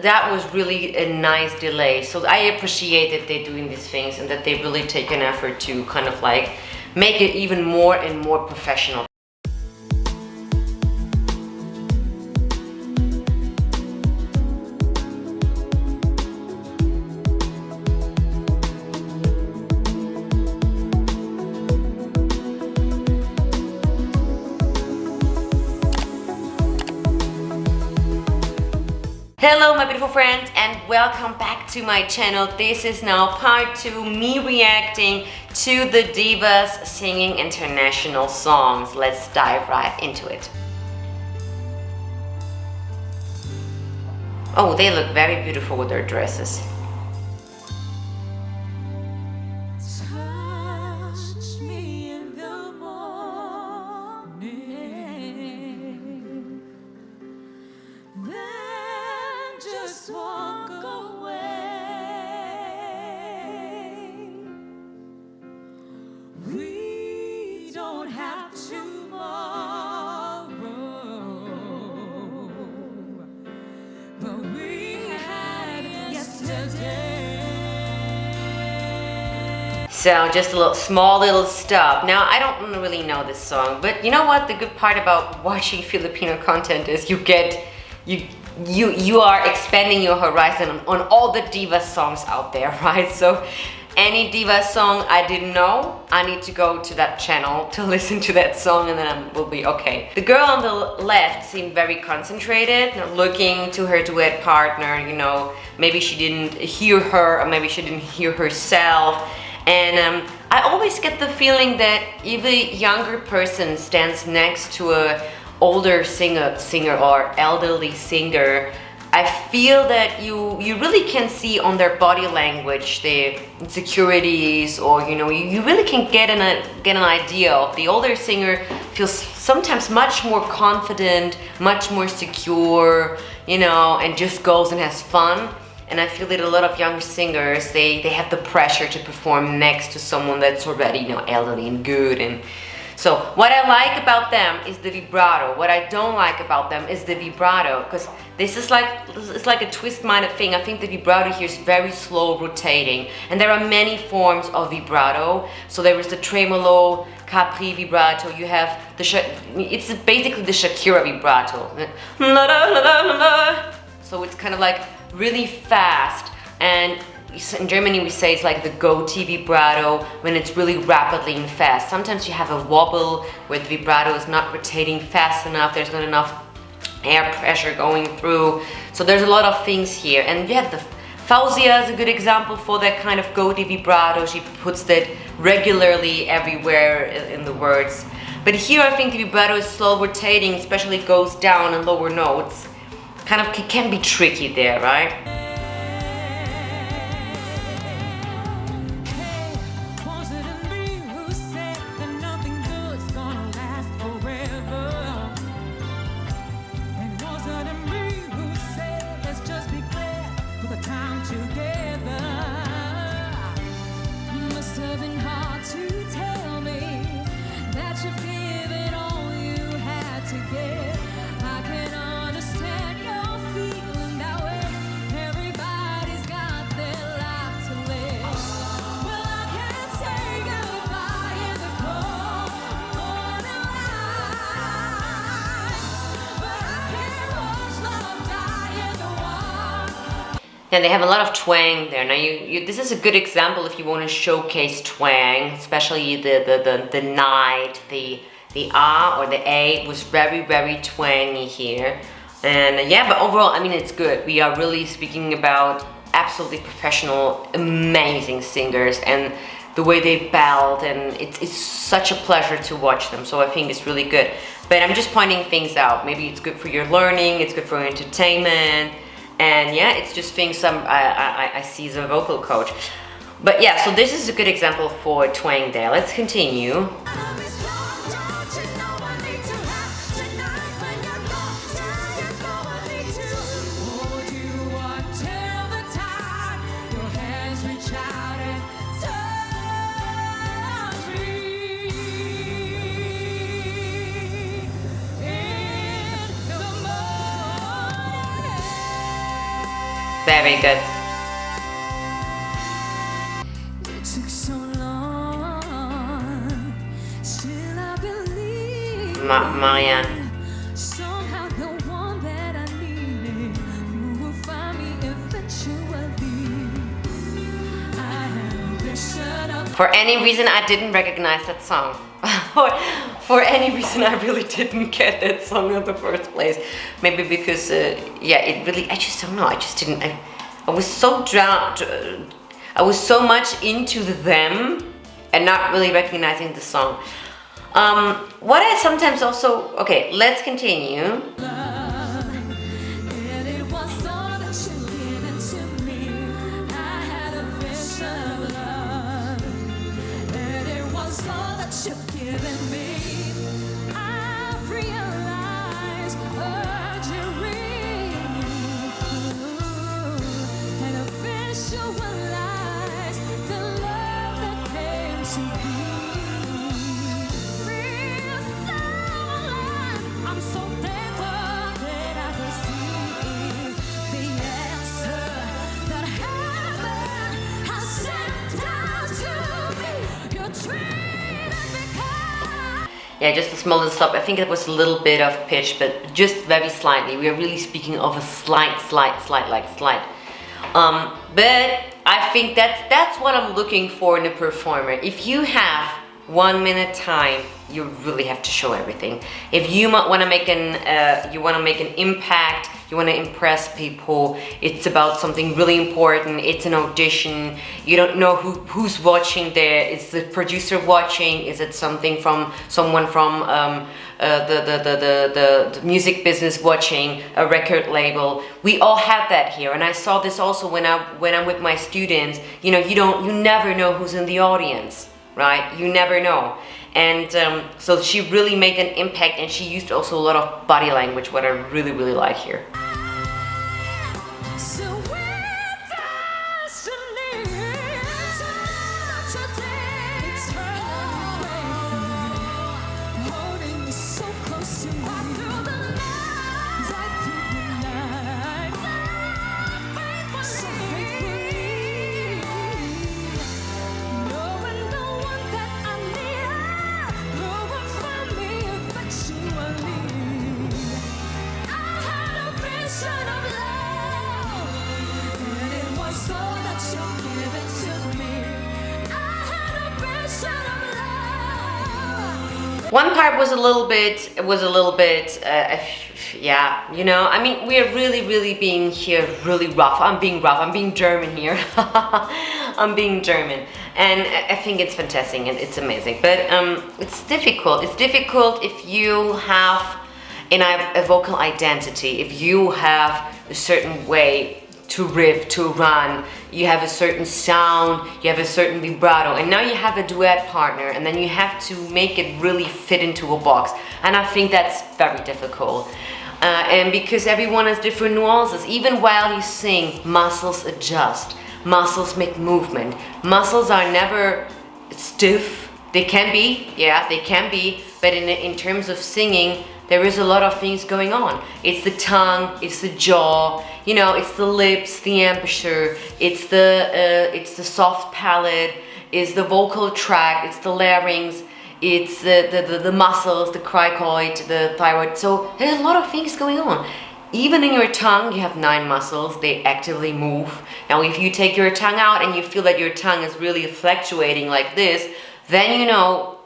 that was really a nice delay. So I appreciate that they're doing these things and that they really take an effort to kind of like make it even more and more professional. Hello my beautiful friends and welcome back to my channel. This is now part 2, me reacting to the Divas singing international songs. Let's dive right into it. Oh, they look very beautiful with their dresses. Walk away. We don't have tomorrow, but we had yesterday. So just a small little stop. Now I don't really know this song, but you know what? The good part about watching Filipino content is you are expanding your horizon on all the Divas songs out there, right? So any Divas song I didn't know, I need to go to that channel to listen to that song and then I will be okay. The girl on the left seemed very concentrated, looking to her duet partner, you know, maybe she didn't hear her or maybe she didn't hear herself. And I always get the feeling that if a younger person stands next to a older singer or elderly singer, I feel that you really can see on their body language the insecurities, or you know, you really can get an idea of the older singer feels sometimes much more confident, much more secure, you know, and just goes and has fun. And I feel that a lot of young singers, they have the pressure to perform next to someone that's already, you know, elderly and good. And so what I like about them is the vibrato. What I don't like about them is the vibrato, because this is like a twist-minded thing. I think the vibrato here is very slow rotating, and there are many forms of vibrato. So there is the tremolo, Capri vibrato. You have it's basically the Shakira vibrato. So it's kind of like really fast, and in Germany we say it's like the goatee vibrato when it's really rapidly and fast. Sometimes you have a wobble where the vibrato is not rotating fast enough, there's not enough air pressure going through. So there's a lot of things here. And you have the Fauzia is a good example for that kind of goatee vibrato. She puts that regularly everywhere in the words. But here I think the vibrato is slow rotating, especially goes down in lower notes. Kind of can be tricky there, right? And they have a lot of twang there. Now this is a good example if you want to showcase twang, especially the night, the ah or the a was very twangy here. And yeah, but overall, I mean, it's good. We are really speaking about absolutely professional, amazing singers, and the way they belt, and it's such a pleasure to watch them. So I think it's really good. But I'm just pointing things out. Maybe it's good for your learning, it's good for your entertainment. And yeah, it's just things I see as a vocal coach. But yeah, so this is a good example for twang there. Let's continue. Very good. It took so long, still I believe. Marianne. Somehow the one that I needed will find me eventually. I had a vision of For any reason, I didn't recognize that song. For any reason, I really didn't get that song in the first place. Maybe because, yeah, it really, I just don't know. I just didn't, I was so drowned. I was so much into them and not really recognizing the song. What I sometimes also, okay, let's continue. love, and it was all that you've given to me. I had a vision of love, and it was all that you've given me. I realized urge you and I visualized the love that came to be. I'm so thankful that I received the answer that heaven has sent down to me. You're treated because Yeah, just a small little stop. I think it was a little bit of pitch, but just very slightly. We are really speaking of a slight. But I think that's what I'm looking for in a performer. If you have 1 minute time, you really have to show everything. If you want to make an impact, you want to impress people, it's about something really important. It's an audition. You don't know who's watching there. Is the producer watching? Is it someone from the music business watching, a record label? We all have that here, and I saw this also when I'm with my students. You know, you never know who's in the audience, right? You never know. And so she really made an impact, and she used also a lot of body language, what I really like here. so we're destiny. Such a day, eternally holding me so close to me. Right through the night, so faithfully, knowing the one that I need, who will find me eventually. I had a vision of love, and it was all that you've given to me. I had a vision of love. One part was a little bit, yeah, you know, I mean, we are really being here really rough. I'm being German here. I'm being German, and I think it's fantastic and it's amazing. But it's difficult. It's difficult if you have a vocal identity, if you have a certain way to riff, to run, you have a certain sound, you have a certain vibrato, and now you have a duet partner, and then you have to make it really fit into a box. And I think that's very difficult. And because everyone has different nuances, even while you sing, muscles adjust, muscles make movement. Muscles are never stiff. They can be, yeah, they can be, but in terms of singing, there is a lot of things going on. It's the tongue, it's the jaw, you know, it's the lips, the embouchure, it's the soft palate, it's the vocal tract, it's the larynx, it's the muscles, the cricoid, the thyroid. So there's a lot of things going on. Even in your tongue, you have 9 muscles, they actively move. Now, if you take your tongue out and you feel that your tongue is really fluctuating like this, then you know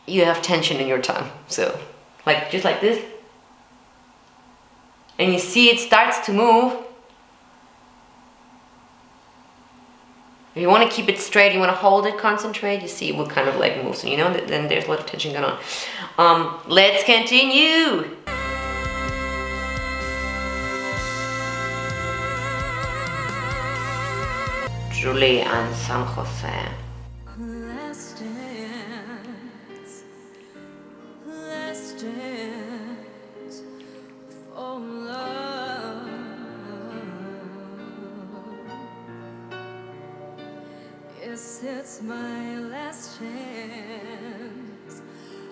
you have tension in your tongue. So, like, just like this. And you see it starts to move. If you want to keep it straight, you want to hold it, concentrate, you see what kind of leg moves. And you know, then there's a lot of tension going on. Let's continue. Julie and San Jose. Last dance for love. Yes, it's my last chance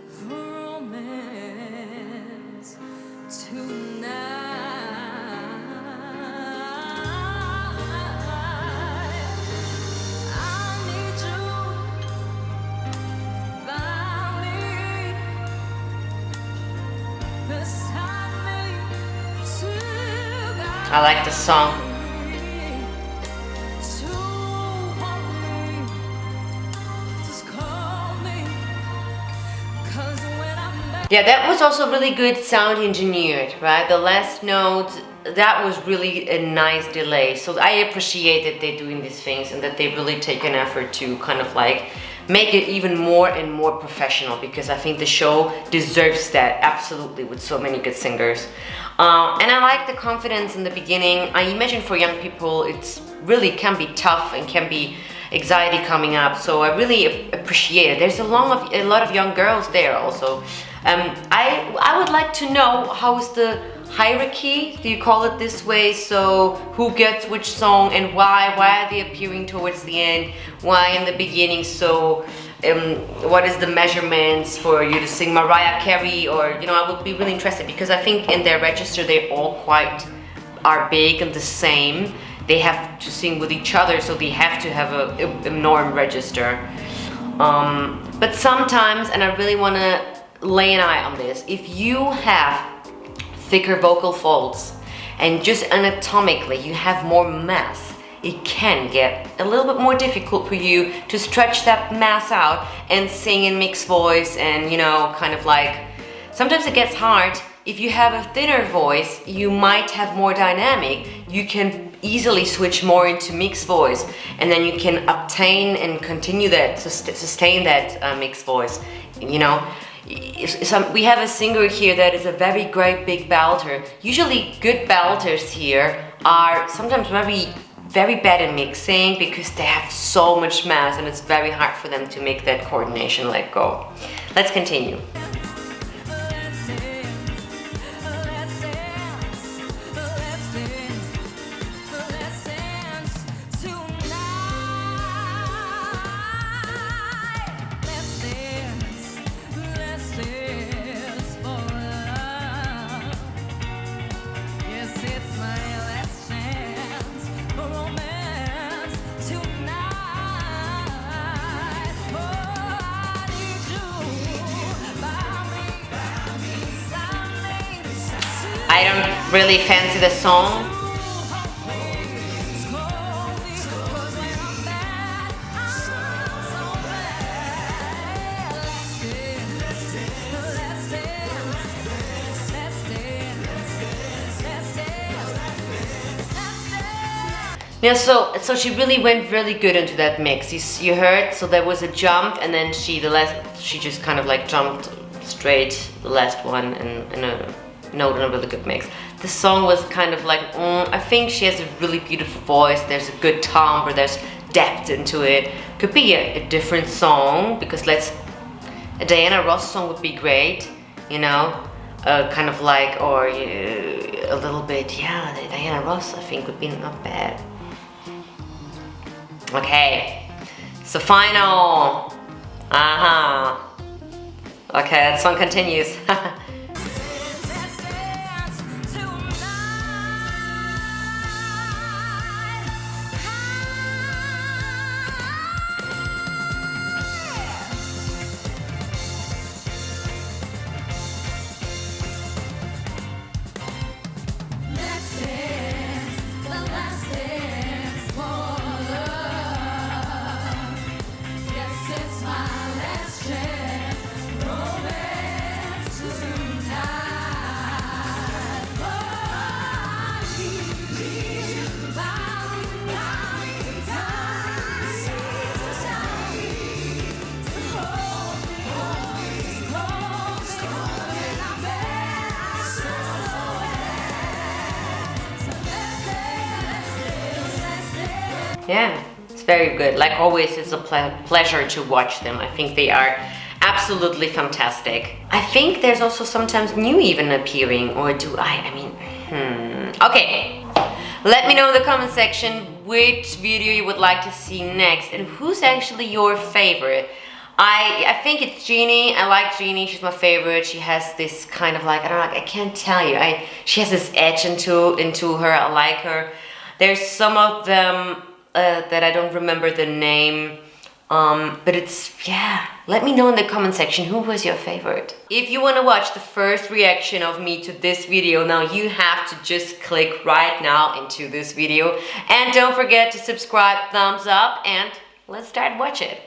for romance tonight. I like the song. Yeah, that was also really good sound engineered, right? The last note, that was really a nice delay. So I appreciate that they're doing these things and that they really take an effort to kind of like make it even more and more professional, because I think the show deserves that absolutely with so many good singers. And I like the confidence in the beginning. I imagine for young people, it's really can be tough and can be anxiety coming up. So I really appreciate it. There's a lot of young girls there also. I would like to know, how is the hierarchy? Do you call it this way? So who gets which song and why? Why are they appearing towards the end? Why in the beginning? So what is the measurements for you to sing Mariah Carey? Or, you know, I would be really interested, because I think in their register they all quite are big and the same. They have to sing with each other, so they have to have a norm register. But sometimes, and I really want to lay an eye on this, if you have thicker vocal folds and just anatomically you have more mass, it can get a little bit more difficult for you to stretch that mass out and sing in mixed voice, and, you know, kind of like, sometimes it gets hard. If you have a thinner voice, you might have more dynamic. You can easily switch more into mixed voice, and then you can obtain and continue that, sustain that mixed voice, you know. We have a singer here that is a very great big belter. Usually good belters here are sometimes very bad at mixing, because they have so much mass and it's very hard for them to make that coordination let go. Let's continue. I don't really fancy the song. Yeah, so she really went really good into that mix. You heard, so there was a jump, and then she just kind of like jumped straight the last one in a note in a really good mix. The song was kind of like, I think she has a really beautiful voice. There's a good timbre, there's depth into it. Could be a different song, because a Diana Ross song would be great, you know, kind of like, or a little bit, yeah, Diana Ross I think would be not bad. Okay, so final. Okay, that song continues. Yeah, it's very good. Like always, it's a pleasure to watch them. I think they are absolutely fantastic. I think there's also sometimes new even appearing, or do I mean, Okay, let me know in the comment section which video you would like to see next and who's actually your favorite. I think it's Jeannie. I like Jeannie. She's my favorite. She has this kind of like, I don't know, I can't tell you. She has this edge into her. I like her. There's some of them that I don't remember the name. But it's, yeah, let me know in the comment section who was your favorite. If you want to watch the first reaction of me to this video, now you have to just click right now into this video. And don't forget to subscribe, thumbs up, and let's start watching it.